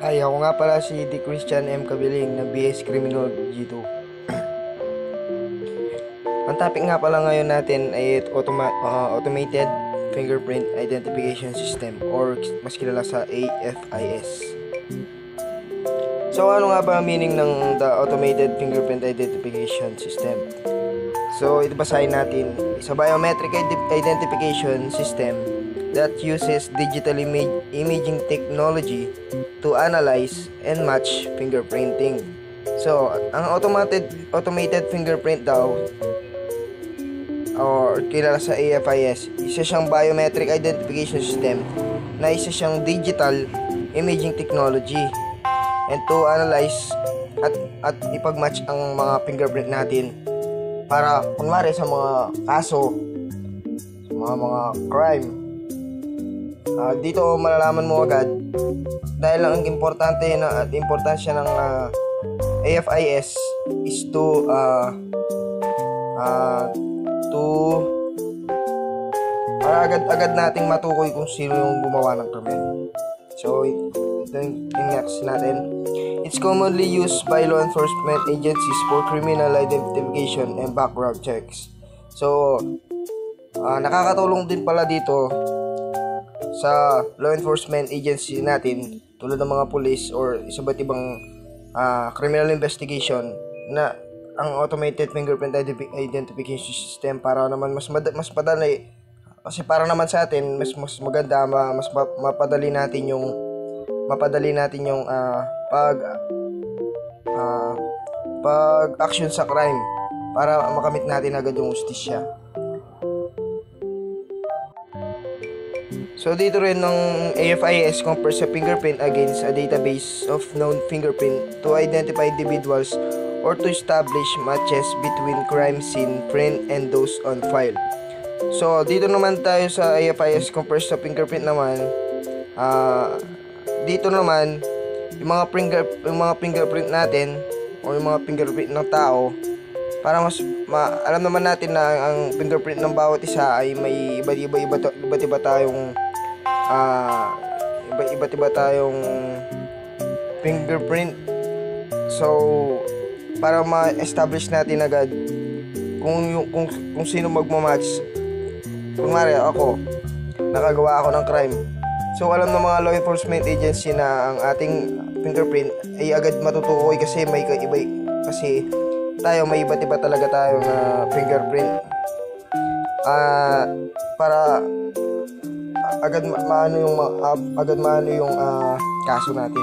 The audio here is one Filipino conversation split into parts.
Hi, ako nga pala si D. Christian M. Cabiling na BS Criminology 2. Ang topic nga pala ngayon natin ay Automated Fingerprint Identification System or mas kilala sa AFIS. So ano nga ba ang meaning ng the Automated Fingerprint Identification System? So ito basahin natin. Sa biometric identification system that uses digital imaging technology to analyze and match fingerprinting. So, ang automated fingerprint daw or kilala sa AFIS, isa siyang biometric identification system na isa siyang digital imaging technology and to analyze at ipag-match ang mga fingerprint natin para kunwari sa mga kaso, sa mga crime, dito malalaman mo agad dahil ang importante na at importansya ng AFIS is to para agad nating matukoy kung sino yung gumawa ng krimen. So ito yung next natin. It's commonly used by law enforcement agencies for criminal identification and background checks. So nakakatulong din pala dito sa law enforcement agency natin tulad ng mga police or iba't ibang criminal investigation na ang automated fingerprint identification system para naman mas padali, kasi para naman sa atin mas maganda, mapadali natin yung pag action sa crime para makamit natin agad yung justisya. So dito rin ng AFIS compares sa fingerprint against a database of known fingerprint to identify individuals or to establish matches between crime scene print and those on file. So dito naman tayo sa AFIS compares sa fingerprint naman. Dito naman yung mga fingerprint natin o yung mga fingerprint ng tao, para alam naman natin na ang fingerprint ng bawat isa ay may iba't iba tayong fingerprint. So para ma-establish natin agad kung sino magmamatch. Kunwari ako, nakagawa ako ng crime. So alam ng mga law enforcement agency na ang ating fingerprint ay agad matutukoy kasi tayo may iba't iba talaga tayong fingerprint. Para agad maano yung kaso natin.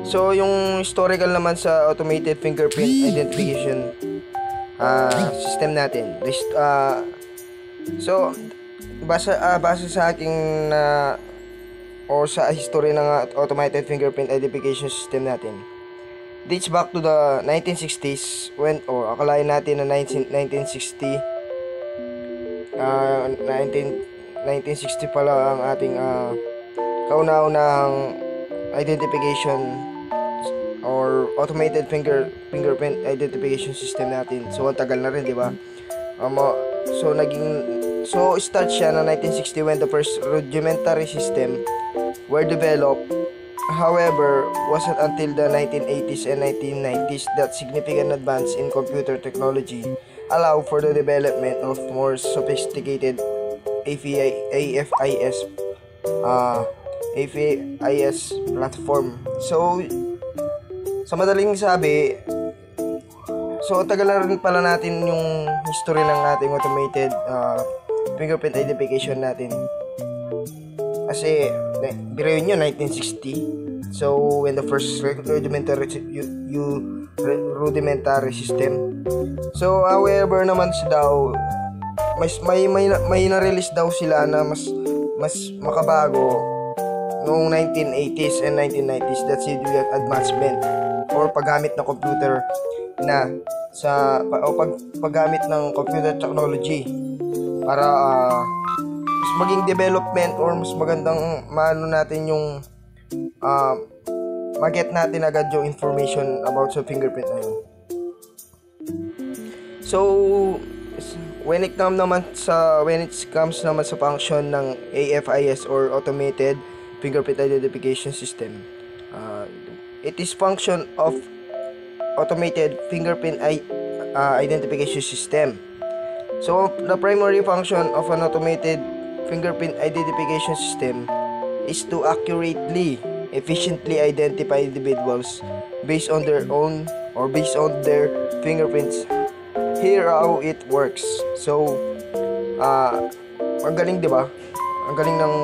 So yung historical naman sa automated fingerprint identification system natin. So base sa aking o sa history ng automated fingerprint identification system natin, dates back to the 1960s when, o akalain natin na 1960 pala ang ating kauna-unahang identification or automated fingerprint identification system natin. So ang tagal na rin, di ba? So start siya na 1960 when the first rudimentary system were developed. However, wasn't until the 1980s and 1990s that significant advance in computer technology allow for the development of more sophisticated AFIS platform. So sa madaling sabi, so tagal na rin pala natin yung history ng ating automated fingerprint identification natin. Kasi biruin nyo 1960. So when the first rudimentary system. So however naman daw may na-release daw sila na mas makabago noong 1980s and 1990s. That's significant advancement or paggamit ng computer na paggamit ng computer technology para mas maging development or mas magandang maano natin yung mag-get natin agad yung information about sa fingerprint na yun. So when it comes naman sa function ng AFIS or automated fingerprint identification system. It is function of automated fingerprint identification system. So the primary function of an automated fingerprint identification system is to accurately, efficiently identify individuals based on their own or based on their fingerprints. Here how it works. So ang galing, 'di ba? Ang galing ng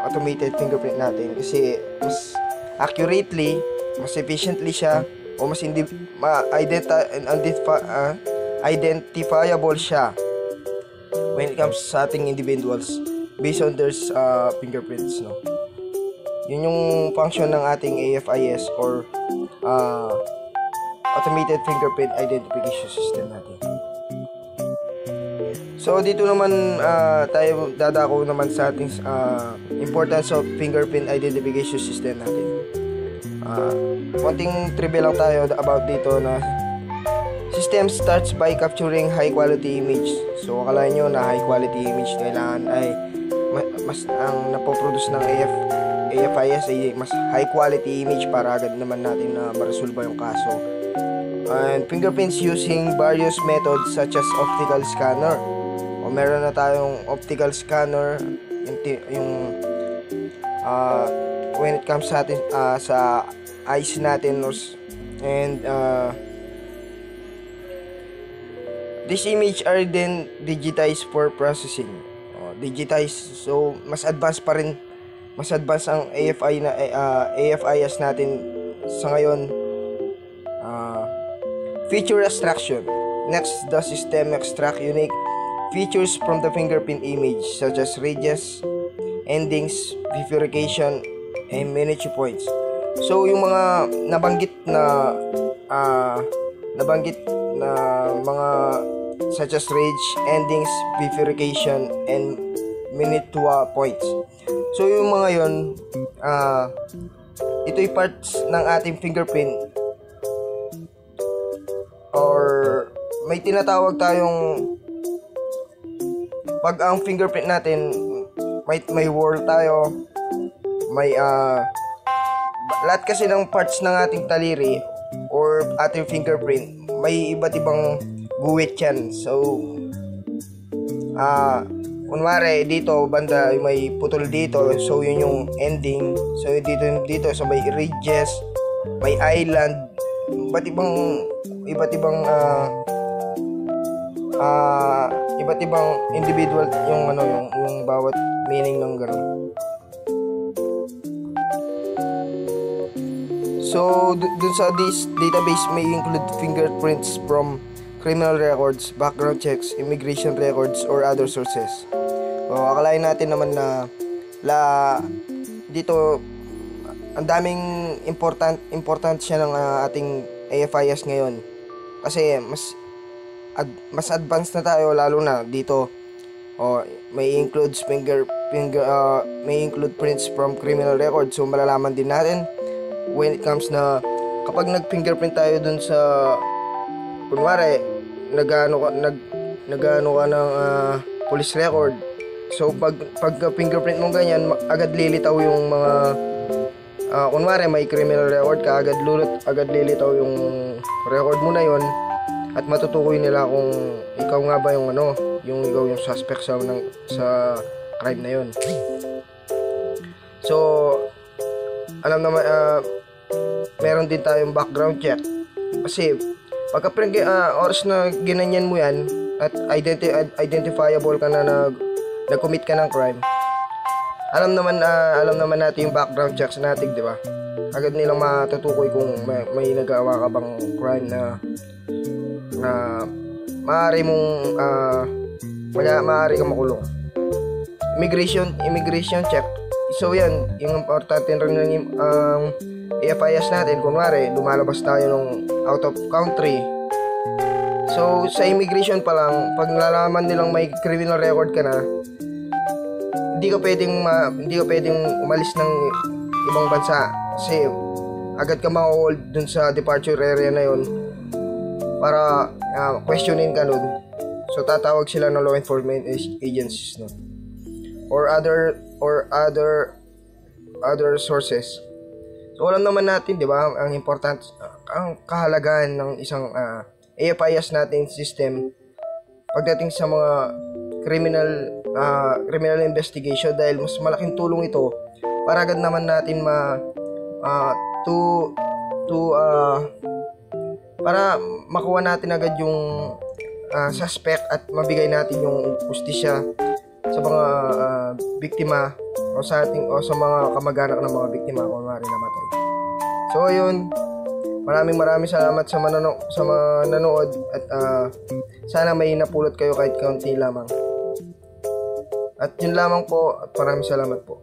automated fingerprint natin kasi mas accurately, mas efficiently siya, o mas identifiable siya when it comes sa ating individuals based on their fingerprints, no? Yun yung function ng ating AFIS or automated fingerprint identification system natin. So dito naman tayo dadako naman sa ating importance of fingerprint identification system natin. Konting trivia lang tayo about dito na system starts by capturing high quality image. So akala nyo na high quality image kailangan ay mas ang napoproduce ng AFIS ay mas high quality image para agad naman natin na ma-resolve yung kaso. And fingerprints using various methods such as optical scanner. O meron na tayong optical scanner yung when it comes sa atin sa eyes natin, and this image are then digitized for processing. Digitized, so mas advanced pa rin, mas advanced ang AFIS natin sa ngayon. Feature extraction. Next, the system extract unique features from the fingerprint image such as radius, endings, bifurcation, and miniature points. So yung mga nabanggit na mga such as range, endings, bifurcation, and miniature points. So yung mga yon, ito'y parts ng ating fingerprint, or may tinatawag tayong pag ang fingerprint natin may whorl tayo, may lahat kasi ng parts ng ating taliri or ating fingerprint may iba't ibang guhit yan. So kunwari dito banda may putol dito, so yun yung ending. So dito so may ridges, may island, iba't ibang individual yung yung bawat meaning ng gano'n. So dun sa this database may include fingerprints from criminal records, background checks, immigration records, or other sources. So akalain natin naman na dito ang daming important siya ng ating AFIS ngayon kasi mas advanced na tayo, lalo na dito. May include may include prints from criminal records, so malalaman din natin when it comes na kapag nag-fingerprint tayo dun sa kunwari nagano ka ng police record. So pag fingerprint mo ganyan, agad lilitaw yung mga kunwari may criminal record ka, agad lilitaw yung record mo na yon, at matutukoy nila kung ikaw nga ba yung ikaw yung suspect sa crime na yon. So alam naman meron din tayong background check kasi pagka oras na ginanyan mo yan at identifiable ka na nag-commit ka ng crime, alam naman natin yung background checks natin, di ba? Agad nilang matutukoy kung may nagawa ka bang crime na maaari kang makulong. Immigration check. So yan, yung importante rin ng AFIS natin. Kunwari, lumalabas tayo ng out of country. So sa immigration pa lang, pag nalalaman nilang may criminal record ka na, hindi ka pwedeng umalis ng ibang bansa kasi agad ka ma-hold dun sa departure area na yon para questionin ka nun. So tatawag sila ng law enforcement agencies, no? or other other sources. So alam naman natin, di ba, ang important, ang kahalagahan ng isang AFIS natin system pagdating sa mga criminal investigation, dahil mas malaking tulong ito para agad naman natin para makuha natin agad yung suspect at mabigay natin yung justisya sa mga biktima o sa mga kamag-anak ng mga biktima kung maaari namatay. So ayun, maraming salamat sa nanonood at sana may napulot kayo kahit kaunti lamang. At yun lamang po, at maraming salamat po.